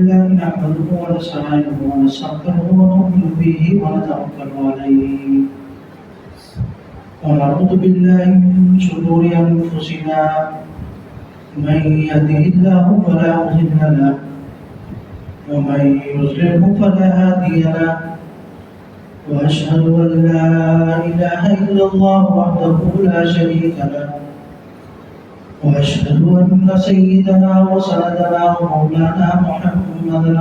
لله نحمده ونستعينه ونستغفره ونؤمن به ونتوكل عليه ونعوذ بالله من شرور أنفسنا من يهده الله فلا مضل له ومن يضلله فلا هادي له وأشهد أن لا إله إلا الله وحده لا شريك له وأشهد أن سيدنا وسندنا ومولانا محمدا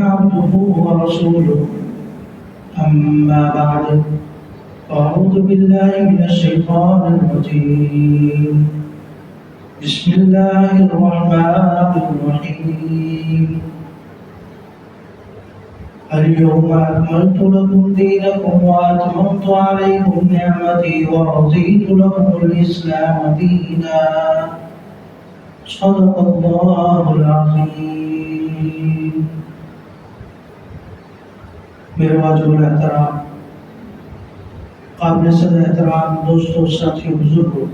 عبده ورسوله أما بعد أعوذ بالله من الشيطان الرجيم بسم الله الرحمن الرحيم اليوم أكملت لكم دينكم وأتممت عليكم نعمتي ورضيت لكم الإسلام دينا صدق الله العظيم. میرے واجب الاحترام قابل صدر احترام دوستوں ساتھیوں بزرگوں،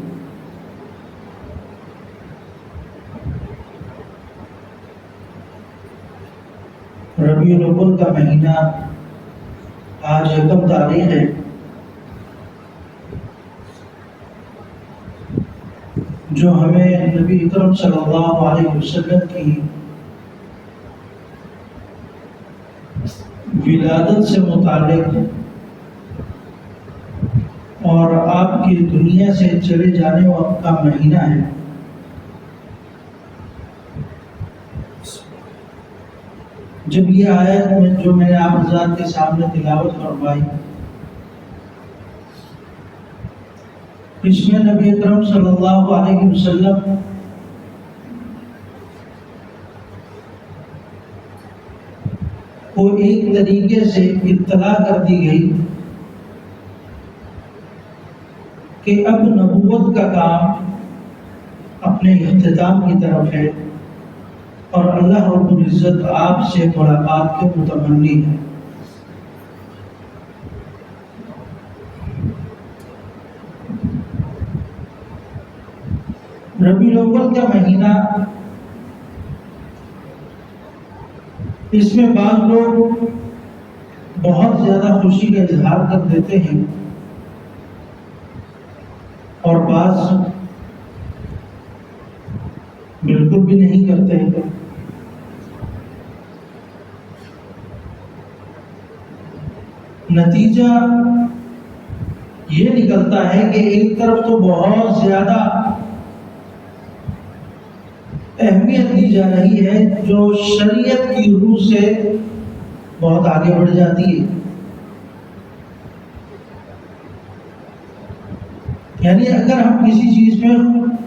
ربیع الاول کا مہینہ آج 1 تاریخ ہے. جو ہمیں نبی اکرم صلی اللہ علیہ وسلم کی ولادت سے متعلق اور آپ کی دنیا سے چلے جانے وقت کا مہینہ ہے. جب یہ آیت جو میں نے آپ حضرات کے سامنے تلاوت فرمائی، اس میں نبی اکرم صلی اللہ علیہ وسلم کو ایک طریقے سے اطلاع کر دی گئی کہ اب نبوت کا کام اپنے اختتام کی طرف ہے اور اللہ رب العزت آپ سے ملاقات کے متمنی ہے. ربیع الاول کا مہینہ، اس میں بعض لوگ بہت زیادہ خوشی کا اظہار کر دیتے ہیں اور بعض بالکل بھی نہیں کرتے ہیں. نتیجہ یہ نکلتا ہے کہ ایک طرف تو بہت زیادہ اہمیت دی جا رہی ہے جو شریعت کی روح سے بہت آگے بڑھ جاتی ہے، یعنی اگر ہم کسی چیز میں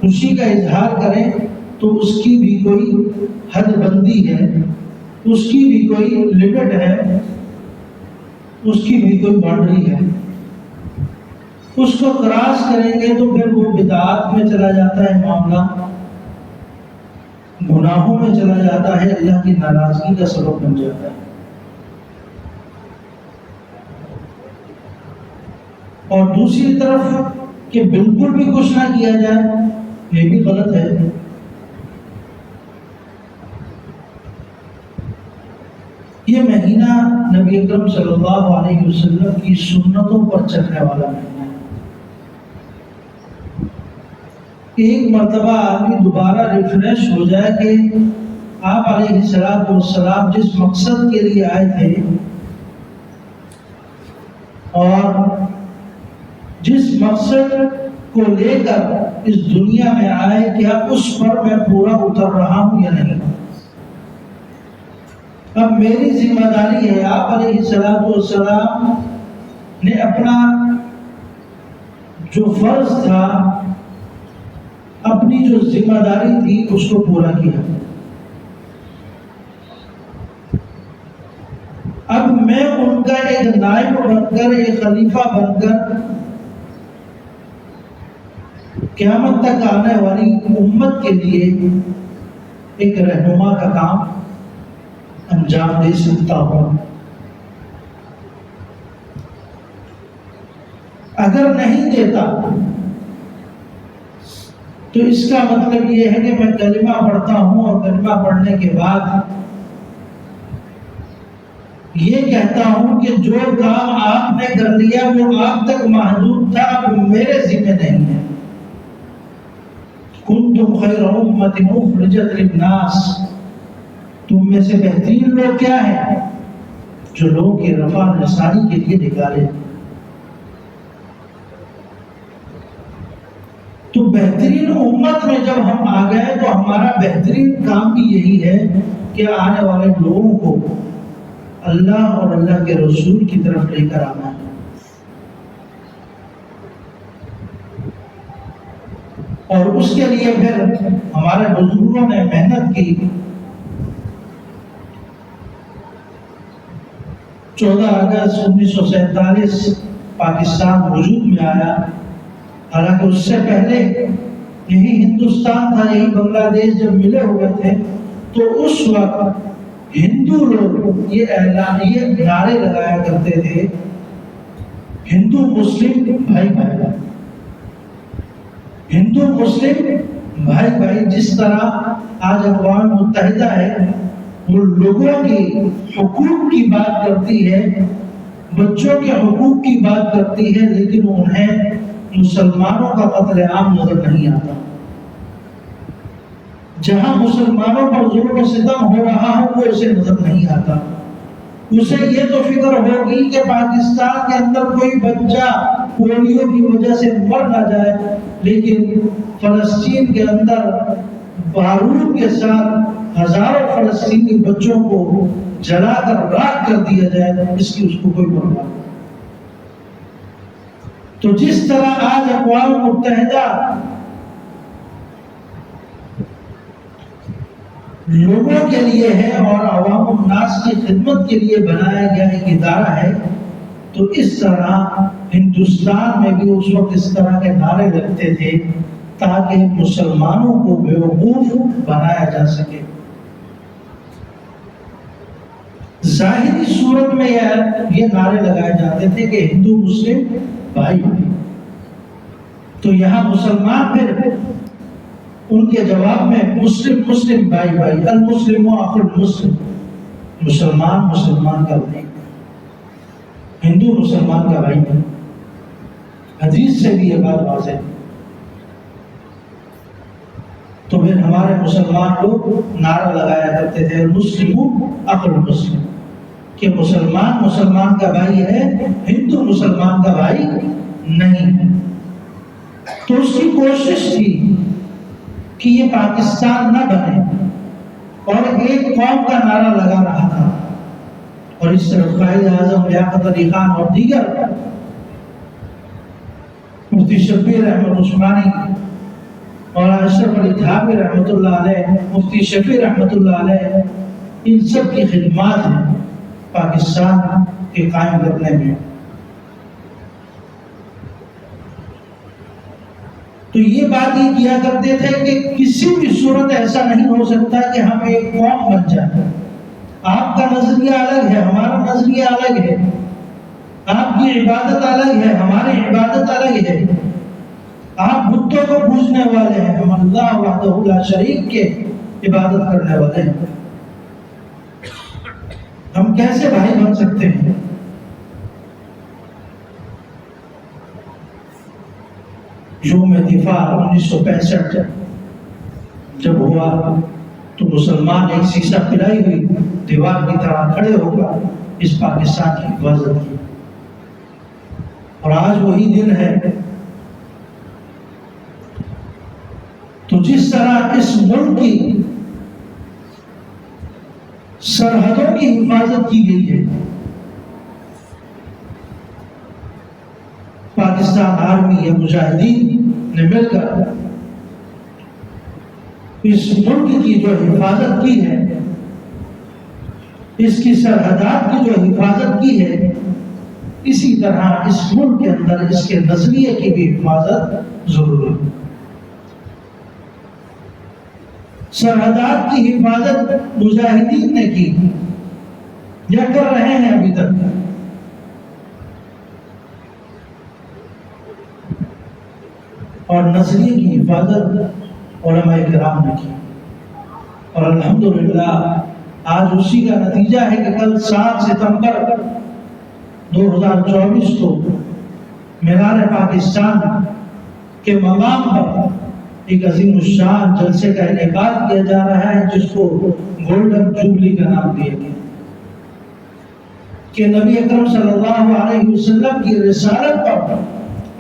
خوشی کا اظہار کریں تو اس کی بھی کوئی حد بندی ہے، اس کی بھی کوئی لمٹ ہے، اس کی بھی کوئی باؤنڈری ہے. اس کو کراس کریں گے تو پھر وہ بدعات میں چلا جاتا ہے، معاملہ گناہوں میں چلا جاتا ہے، اللہ کی ناراضگی کا سبب بن جاتا ہے. اور دوسری طرف کہ بالکل بھی کچھ نہ کیا جائے، یہ بھی غلط ہے. یہ مہینہ نبی اکرم صلی اللہ علیہ وسلم کی سنتوں پر چلنے والا مہینہ ہے. ایک مرتبہ آدمی دوبارہ ریفریش ہو جائے کہ آپ علیہ السلام جس مقصد کے لیے آئے تھے اور جس مقصد کو لے کر اس دنیا میں آئے، کیا اس پر میں پورا اتر رہا ہوں یا نہیں. اب میری ذمہ داری ہے، آپ علیہ السلام نے اپنا جو فرض تھا، اپنی جو ذمہ داری تھی، اس کو پورا کیا. اب میں ان کا ایک نائب بن کر، ایک خلیفہ بن کر قیامت تک آنے والی امت کے لیے ایک رہنما کا کام انجام دے سکتا ہوں. اگر نہیں دیتا تو اس کا مطلب یہ ہے کہ میں کلمہ پڑھتا ہوں اور کلمہ پڑھنے کے بعد یہ کہتا ہوں کہ جو کام آپ نے کر لیا وہ آپ تک محدود تھا، اب میرے ذمہ نہیں ہے۔ کنتم خیر امۃ اخرجت للناس، تم میں سے بہترین لوگ کیا ہیں؟ جو لوگوں کی رفع رسانی کے لیے نکالے۔ تو بہترین امت میں جب ہم آ گئے تو ہمارا بہترین کام بھی یہی ہے کہ آنے والے لوگوں کو اللہ اور اللہ کے رسول کی طرف لے کر آنا ہے۔ اور اس کے لیے پھر ہمارے بزرگوں نے محنت کی۔ 14 اگست 1947 پاکستان وجود میں آیا، حالانکہ اس سے پہلے یہی ہندوستان تھا، یہی بنگلہ دیش جب ملے ہوئے تھے تو اس وقت ہندو لوگ یہ نعرے لگایا کرتے تھے، ہندو مسلم بھائی بھائی، ہندو مسلم بھائی بھائی۔ جس طرح آج اقوام متحدہ ہے وہ لوگوں کی حقوق کی بات کرتی ہے، بچوں کے حقوق کی بات کرتی ہے، لیکن انہیں مسلمانوں کا قتل عام نظر نہیں آتا۔ جہاں مسلمانوں پر ظلم و ستم ہو رہا ہو وہ اسے نظر نہیں آتا۔ اسے یہ تو فکر ہوگی کہ پاکستان کے اندر کوئی بچہ پولیو کی وجہ سے مر نہ جائے، لیکن فلسطین کے اندر بارود کے ساتھ ہزاروں فلسطینی بچوں کو جلا کر راکھ کر دیا جائے، اس کی اس کو کوئی پرواہ نہیں۔ تو جس طرح آج اقوام متحدہ لوگوں کے لیے ہے اور عوام الناس کی خدمت کے لیے بنایا گیا ایک ادارہ ہے، تو اس طرح ہندوستان میں بھی اس وقت اس طرح کے نعرے لگتے تھے تاکہ مسلمانوں کو بیوقوف بنایا جا سکے۔ ظاہری صورت میں یہ نعرے لگائے جاتے تھے کہ ہندو مسلم بھائی، تو یہاں مسلمان پھر ان کے جواب میں مسلم مسلم بھائی بھائی، المسلم اخو المسلم، مسلمان مسلمان کا بھائی، ہندو مسلمان کا بھائی۔ حدیث سے بھی یہ بات واضح ہے۔ تو پھر ہمارے مسلمان لوگ نعرہ لگایا کرتے تھے المسلم اخو المسلم، کہ مسلمان مسلمان کا بھائی ہے، ہندو مسلمان کا بھائی نہیں ہے۔ تو اس کی کوشش تھی کہ یہ پاکستان نہ بنے، اور ایک قوم کا نعرہ لگا رہا تھا، اور اس طرح قائد اعظم لیاقت علی خان اور دیگر مفتی شفیع احمد عثمانی اور اشرف علی تھانوی رحمۃ اللہ علیہ، مفتی شفیع رحمۃ اللہ علیہ، ان سب کی خدمات ہیں پاکستان کے قائم کرنے میں۔ تو یہ بات یہ کیا کرتے تھے کہ کسی بھی صورت ایسا نہیں ہو سکتا کہ ہم ایک قوم بن جائیں۔ آپ کا نظریہ الگ ہے، ہمارا نظریہ الگ ہے، آپ کی عبادت الگ ہے، ہماری عبادت الگ ہے، آپ بتوں کو پوجنے والے ہیں، ہم اللہ وحدہ لا شریک کے عبادت کرنے والے ہیں۔ ہم کیسے بھائی بن سکتے ہیں؟ یوم دفاع 1965 جب ہوا تو مسلمان ایک سیسا پلائی ہوئی دیوار کی طرح کھڑے ہو کر اس پاکستان کی حفاظت کی، اور آج وہی دن ہے۔ تو جس طرح اس ملک کی سرحدوں کی حفاظت کی گئی ہے، پاکستان آرمی یا مجاہدین نے مل کر اس ملک کی جو حفاظت کی ہے، اس کی سرحدات کی جو حفاظت کی ہے، اسی طرح اس ملک کے اندر اس کے نظریے کی بھی حفاظت ضروری ہے۔ سرحدات کی حفاظت مجاہدین نے کی یا کر رہے ہیں ابھی تک، اور نظریے کی حفاظت علماء کرام نے کی، اور الحمدللہ آج اسی کا نتیجہ ہے کہ کل 7 ستمبر 2024 کو مینار پاکستان کے مقام پر ایک عظیم الشان جلسے کا انعقاد کیا جا رہا ہے، جس کو گولڈن جوبلی کا نام دیا گیا، کہ نبی اکرم صلی اللہ علیہ وسلم کی رسالت پر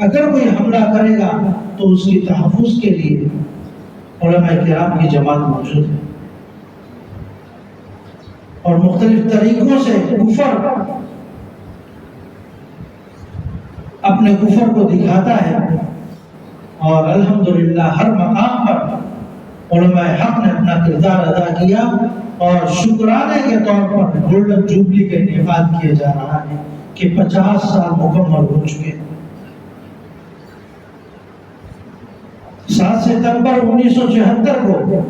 اگر کوئی حملہ کرے گا تو اس کی تحفظ کے لیے علماء کرام کی جماعت موجود ہے، اور مختلف طریقوں سے کفر اپنے کفر کو دکھاتا ہے، اور الحمدللہ ہر مقام پر علماء حق نے اپنا کردار ادا کیا، اور شکرانے کے طور پر گولڈن جوبلی کا انعقاد کیا جا رہا ہے کہ 50 سال مکمل ہو چکے۔ 7 ستمبر 1974 کو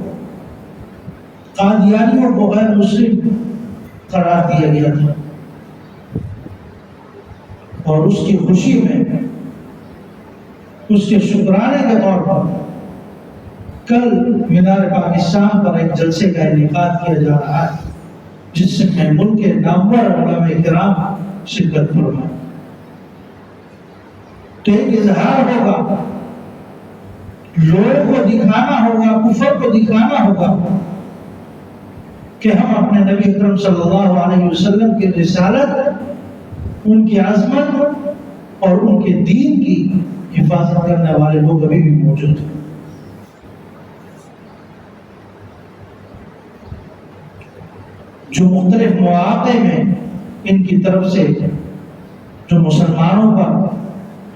قادیانیوں کو غیر مسلم قرار دیا گیا تھا، اور اس کی خوشی میں، اس کے شکرانے کے طور پر کل مینار پاکستان پر ایک جلسے کا انعقاد کیا جا رہا ہے، جس میں ملک کے نامور علماء کرام شرکت فرمائیں۔ تو ایک اظہار ہوگا، لوگوں کو دکھانا ہوگا، کفر کو دکھانا ہوگا کہ ہم اپنے نبی اکرم صلی اللہ علیہ وسلم کی رسالت، ان کی عظمت اور ان کے دین کی حفاظت کرنے والے لوگ ابھی بھی موجود ہیں۔ جو مختلف مواقع میں ان کی طرف سے جو مسلمانوں پر،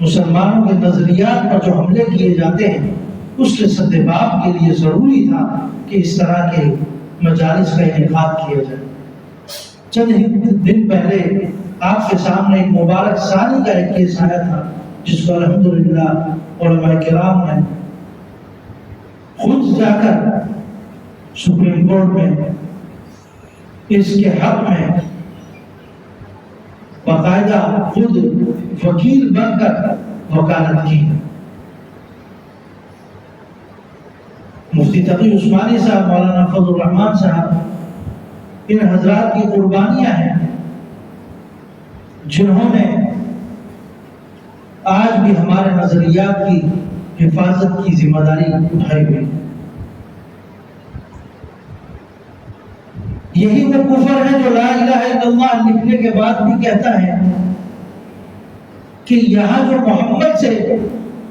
مسلمانوں کے نظریات پر جو حملے کیے جاتے ہیں، اس کے سدباب کے لیے ضروری تھا کہ اس طرح کے مجالس کا انعقاد کیا جائے۔ چند دن پہلے آپ کے سامنے ایک مبارک ثانی کا ایک کیس آیا تھا، جس کو الحمدللہ علماء کرام نے خود جا کر سپریم کورٹ میں اس کے حق میں باقاعدہ خود وکیل بن کر وکالت کی۔ مفتی تقی عثمانی صاحب، مولانا فضل الرحمان صاحب، ان حضرات کی قربانیاں ہیں جنہوں نے آج بھی ہمارے نظریات کی حفاظت کی ذمہ داری اٹھائی ہوئی۔ یہی وہ کفر ہے جو لا الہ الا اللہ لکھنے کے بعد بھی کہتا ہے کہ یہاں جو محمد سے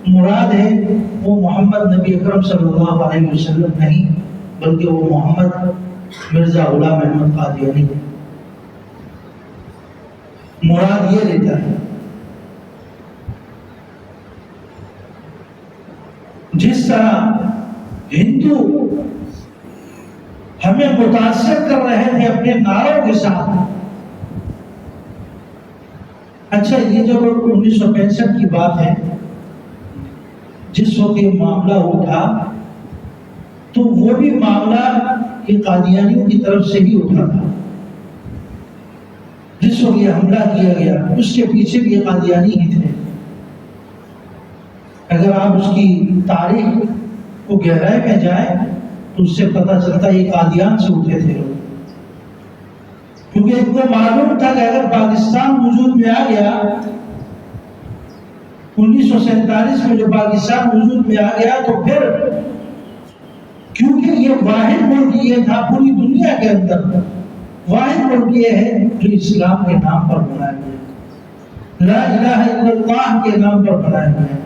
مراد ہے وہ محمد نبی اکرم صلی اللہ علیہ وسلم نہیں، بلکہ وہ محمد مرزا غلام احمد قادیانی ہے، مراد یہ لیتا ہے۔ جس طرح ہندو ہمیں متاثر کر رہے تھے اپنے نعروں کے ساتھ، اچھا یہ جو 1965 کی بات ہے، جس وقت یہ معاملہ اٹھا تو وہ بھی معاملہ یہ قادیانیوں کی طرف سے ہی اٹھا تھا۔ جس وقت یہ حملہ کیا گیا اس کے پیچھے بھی یہ قادیانی ہی تھے۔ اگر آپ اس کی تاریخ کو گہرائی میں جائیں تو اس سے پتہ چلتا ہے یہ قادیان سے اٹھے تھے لوگ، کیونکہ ان کو معلوم تھا کہ اگر پاکستان وجود میں آ گیا، 1947 میں جو پاکستان وجود میں آ گیا، تو پھر کیونکہ یہ واحد ملک یہ تھا پوری دنیا کے اندر، واحد ملک یہ ہے جو اسلام کے نام پر بنایا گیا، لا الہ الا اللہ کے نام پر بنایا گیا۔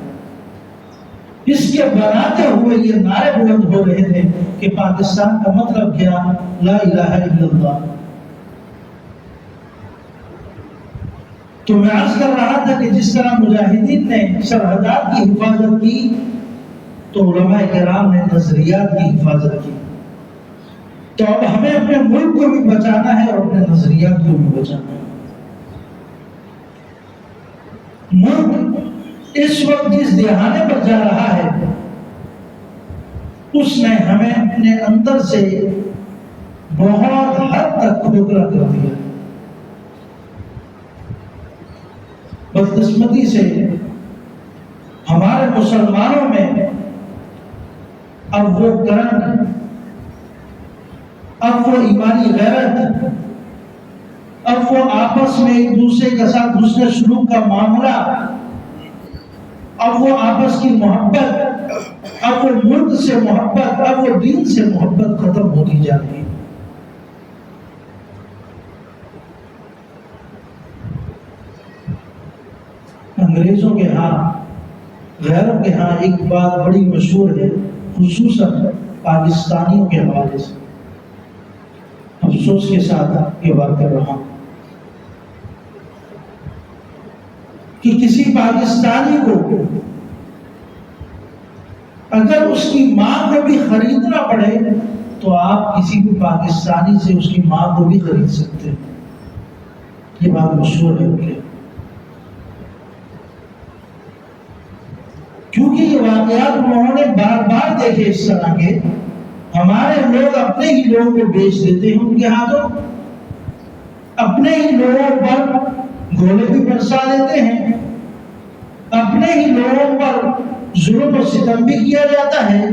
اس کے بناتے ہوئے یہ نعرے بلند ہو رہے تھے کہ پاکستان کا مطلب کیا، لا الہ الا اللہ۔ تو میں عرض کر رہا تھا کہ جس طرح مجاہدین نے سرحدات کی حفاظت کی، تو علماء کرام نے نظریات کی حفاظت کی۔ تو اب ہمیں اپنے ملک کو بھی بچانا ہے اور اپنے نظریات کو بھی بچانا ہے۔ ملک اس وقت جس دہانے پر جا رہا ہے، اس نے ہمیں اپنے اندر سے بہت حد تک کھوکھلا کر دیا۔ بدقسمتی سے ہمارے مسلمانوں میں اب وہ کرم، اب وہ ایمانی غیرت، اب وہ آپس میں ایک دوسرے کے ساتھ حسن سلوک کا معاملہ، اب وہ آپس کی محبت، اب وہ ملک سے محبت، اب وہ دین سے محبت ختم ہوتی جا رہی ہے۔ انگریزوں کے ہاں، غیروں کے ہاں ایک بات بڑی مشہور ہے، خصوصاً پاکستانیوں کے حوالے سے، افسوس کے ساتھ یہ بات کر رہا ہوں کہ کسی پاکستانی کو اگر اس کی ماں کو بھی خریدنا پڑے تو آپ کسی بھی پاکستانی سے اس کی ماں کو بھی خرید سکتے ہیں، یہ بات مشہور ہے ان کے، کیونکہ یہ واقعات انہوں نے بار بار دیکھے اس طرح کے۔ ہمارے لوگ اپنے ہی لوگوں کو بیچ دیتے ہیں ان کے ہاتھوں، اپنے ہی لوگوں پر گولے بھی برسا دیتے ہیں، اپنے ہی لوگوں پر ظلم و ستم بھی کیا جاتا ہے۔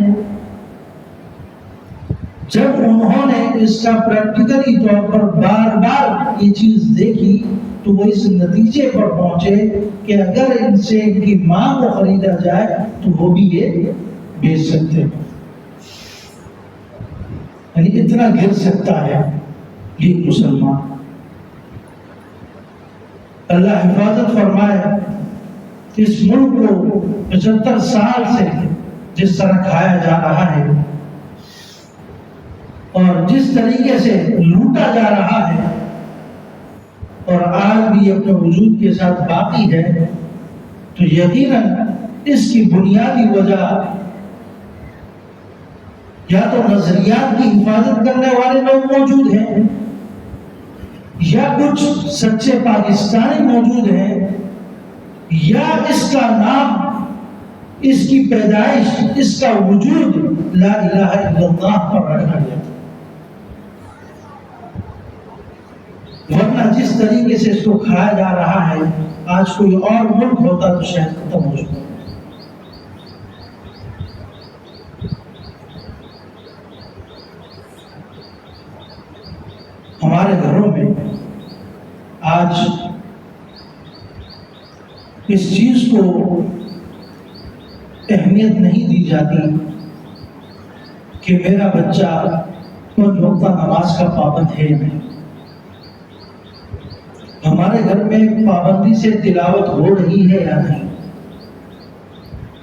جب انہوں نے اس کا پریکٹیکلی طور پر بار بار یہ چیز دیکھی تو وہ اس نتیجے پر پہنچے کہ اگر ان سے ان کی ماں کو خریدا جائے تو وہ بھی یہ بیچ سکتے ہیں، یعنی اتنا گر سکتا ہے یہ مسلمان۔ اللہ حفاظت فرمائے، اس ملک کو 75 سال سے جس طرح کھایا جا رہا ہے اور جس طریقے سے لوٹا جا رہا ہے اور آج بھی اپنے وجود کے ساتھ باقی ہے، تو یقیناً اس کی بنیادی وجہ یا تو نظریات کی حفاظت کرنے والے لوگ موجود ہیں، یا کچھ سچے پاکستانی موجود ہیں، یا اس کا نام، اس کی پیدائش، اس کا وجود لا الہ الا اللہ پر رکھا گیا۔ ورنہ جس طریقے سے اس کو کھایا جا رہا ہے، آج کوئی اور ملک ہوتا تو شاید ختم ہو چکا۔ ہمارے گھروں میں آج اس چیز کو اہمیت نہیں دی جاتی کہ میرا بچہ پانچ وقتہ نماز کا پابند ہے نہیں۔ ہمارے گھر میں پابندی سے تلاوت ہو رہی ہے یا نہیں،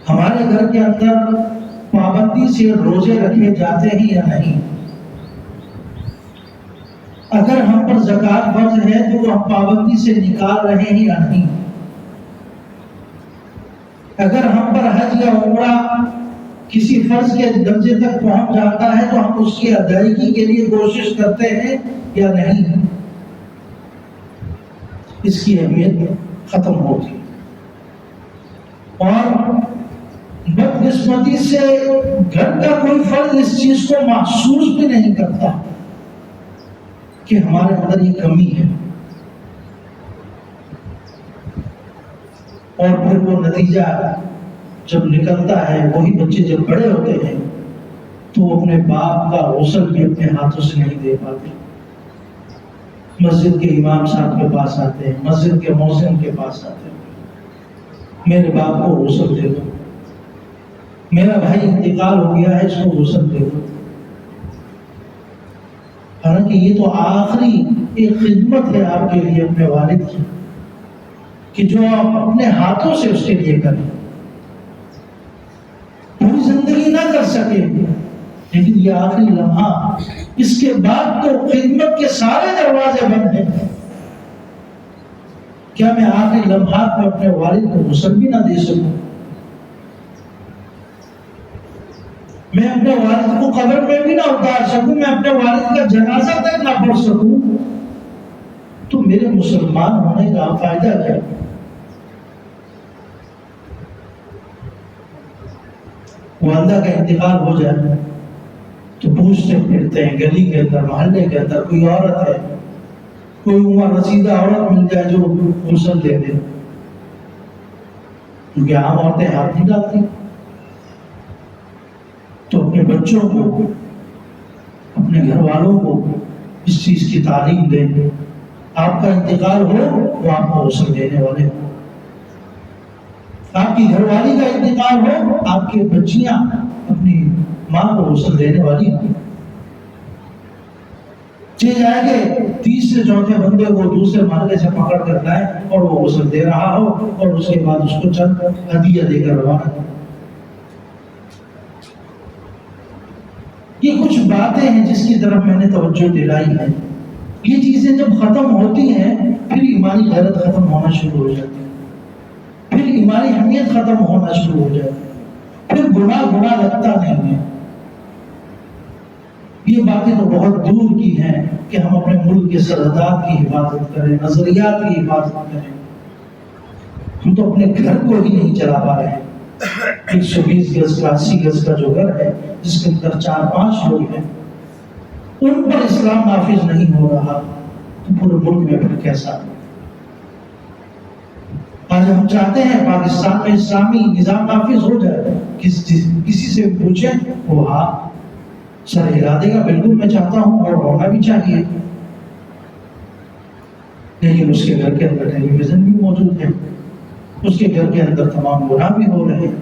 ہمارے گھر کے اندر پابندی سے روزے رکھے جاتے ہیں یا نہیں، اگر ہم پر زکوٰۃ فرض ہے تو وہ ہم پابندی سے نکال رہے ہیں یا نہیں، اگر ہم پر حج یا عمرہ کسی فرض کے درجے تک پہنچ جاتا ہے تو ہم اس کی ادائیگی کے لیے کوشش کرتے ہیں یا نہیں، اس کی اہمیت ختم ہوتی۔ اور بدقسمتی سے گھر کا کوئی فرد اس چیز کو محسوس بھی نہیں کرتا کہ ہمارے اندر یہ کمی ہے، اور پھر وہ نتیجہ جب نکلتا ہے، وہی بچے جب بڑے ہوتے ہیں تو وہ اپنے باپ کا غسل بھی اپنے ہاتھوں سے نہیں دے پاتے، مسجد کے امام صاحب کے پاس آتے ہیں، مسجد کے مؤذن کے پاس آتے ہیں، میرے باپ کو غسل دے دو، میرا بھائی انتقال ہو گیا ہے، اس کو غسل دے دو۔ حالانکہ یہ تو آخری ایک خدمت ہے آپ کے لیے اپنے والد کی، کہ جو آپ اپنے ہاتھوں سے اس کے لیے کریں، پوری زندگی نہ کر سکے لیکن یہ آخری لمحہ، اس کے بعد تو خدمت کے سارے دروازے بند ہیں، کیا میں آخری لمحات میں اپنے والد کو غسل بھی نہ دے سکوں؟ میں اپنے والد کو قبر میں بھی نہ اتار سکوں، میں اپنے والد کا جنازہ تک نہ پڑھ سکوں، تو میرے مسلمان ہونے کا فائدہ کیا؟ والدہ کا انتقال ہو جائے تو پوچھتے پھرتے ہیں گلی کے اندر، محلے کے اندر، کوئی عورت ہے، کوئی عمر رسیدہ عورت مل جائے جو غسل دے دے، کیونکہ عام عورتیں ہاتھ نہیں ڈالتی، تو اپنے بچوں کو، اپنے گھر والوں کو اس چیز کی تعلیم دیں. آپ کا انتقال ہو تو آپ کو غسل دینے والے ہوں. آپ کی گھر والی کا انتقال ہو، آپ کی بچیاں اپنی ماں کو غسل دینے والی ہوں. چل جائے گے تیسرے چوتھے بندے کو دوسرے محلے سے پکڑ کر لائے اور وہ غسل دے رہا ہو اور اس کے بعد اس کو چند ہدیہ دے کر روانہ. یہ کچھ باتیں ہیں جس کی طرف میں نے توجہ دلائی ہے. یہ چیزیں جب ختم ہوتی ہیں پھر ایمانی غیرت ختم ہونا شروع ہو جاتی ہے، پھر ایمانی اہمیت ختم ہونا شروع ہو جاتی ہے، پھر گناہ لگتا نہیں ہے. یہ باتیں تو بہت دور کی ہیں کہ ہم اپنے ملک کے سرحدات کی حفاظت کریں، نظریات کی حفاظت کریں. ہم تو اپنے گھر کو ہی نہیں چلا پا رہے ہیں. 120 گز کا 80 گز کا جو گھر ہے جس کے اندر 4-5 لوگ ہیں، ان پر اسلام نافذ نہیں ہو رہا تو پورے ملک میں پھر کیسا؟ آج ہم چاہتے ہیں پاکستان میں اسلامی نظام نافذ ہو جائے. کسی سے پوچھیں وہ ہاں سر ہلا دے گا، بالکل میں چاہتا ہوں اور ہونا بھی چاہیے. لیکن اس کے گھر کے اندر ٹیلی ویژن بھی موجود ہے، اس کے گھر کے اندر تمام گناہ بھی ہو رہے ہیں،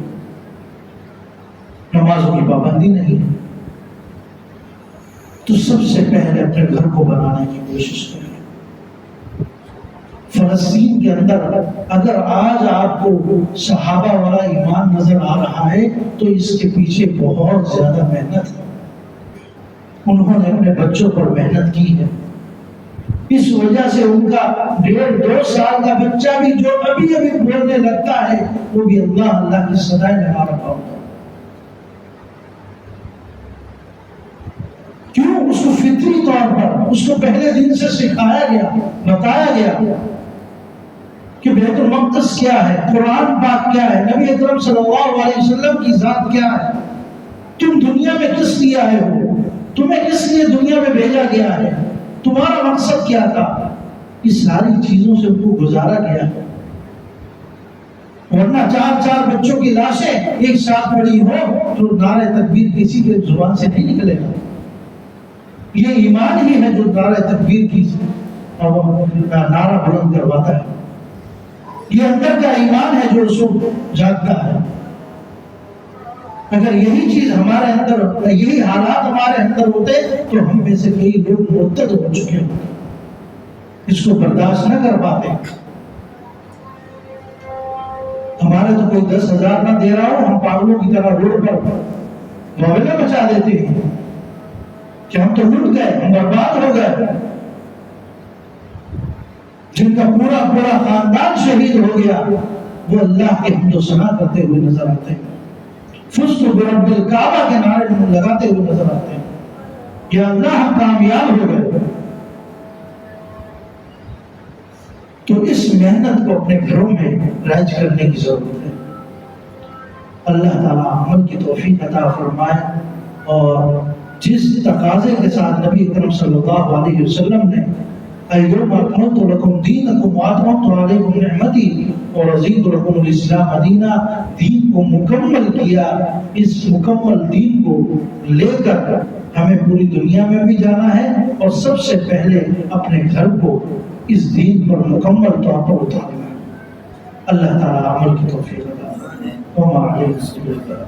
نمازوں کی پابندی نہیں ہے. تو سب سے پہلے اپنے گھر کو بنانے کی کوشش کریں. فلسطین کے اندر اگر آج آپ کو صحابہ والا ایمان نظر آ رہا ہے تو اس کے پیچھے بہت زیادہ محنت ہے. انہوں نے اپنے بچوں پر محنت کی ہے. اس وجہ سے ان کا 1.5-2 سال کا بچہ بھی جو ابھی بولنے لگتا ہے وہ بھی اللہ کی صدائیں لگا رہا ہوتا ہے. کیوں؟ اس کو فطری طور پر اس کو پہلے دن سے سکھایا گیا، بتایا گیا کہ بیت المقدس کیا ہے، قرآن پاک کیا ہے، نبی اکرم صلی اللہ علیہ وسلم کی ذات کیا ہے، تم دنیا میں کس لیے آئے ہو، تمہیں کس لیے دنیا میں بھیجا گیا ہے، تمہارا مقصد کیا تھا. اس ساری چیزوں سے ان کو گزارا گیا. ورنہ 4 بچوں کی لاشیں ایک ساتھ پڑی ہو تو نعرہ تکبیر کسی کے زبان سے نہیں نکلے گا. یہ ایمان ہی ہے جو نعرہ تکبیر کی نعرہ بلند کرواتا ہے. یہ اندر کا ایمان ہے جو اس کو جاگتا ہے. اگر یہی چیز ہمارے اندر، یہی حالات ہمارے اندر ہوتے تو ہم میں سے کئی لوگ مرتد ہو چکے ہوتے، اس کو برداشت نہ کر پاتے. ہمارے تو کوئی 10,000 نہ دے رہا ہو، ہم پاگلوں کی طرح روڈ پر محلہ مچا دیتے ہیں کہ ہم تو لٹ گئے، ہم برباد ہو گئے. جن کا پورا خاندان شہید ہو گیا وہ اللہ کے حمد و ثنا کرتے ہوئے نظر آتے ہیں، فزت برب الکعبہ کے نعرے لگاتے ہوئے نظر آتے ہیں. یا اللہ ہم کامیاب ہو گئے. تو اس محنت کو اپنے گھروں میں رائج کرنے کی ضرورت ہے. اللہ تعالیٰ عمل کی توفیق عطا فرمائے. اور جس تقاضے کے ساتھ نبی اکرم صلی اللہ علیہ وسلم نے اليوم اکملت لکم دینکم واتممت علیکم نعمتی ورضیت لکم الاسلام دینا، دین کو مکمل کیا، اس مکمل دین کو لے کر ہمیں پوری دنیا میں بھی جانا ہے اور سب سے پہلے اپنے گھر کو اس دین پر مکمل طور پر اتارنا ہے. اللہ تعالیٰ عمل کی توفیق عطا فرمائے. وما علینا الا البلاغ.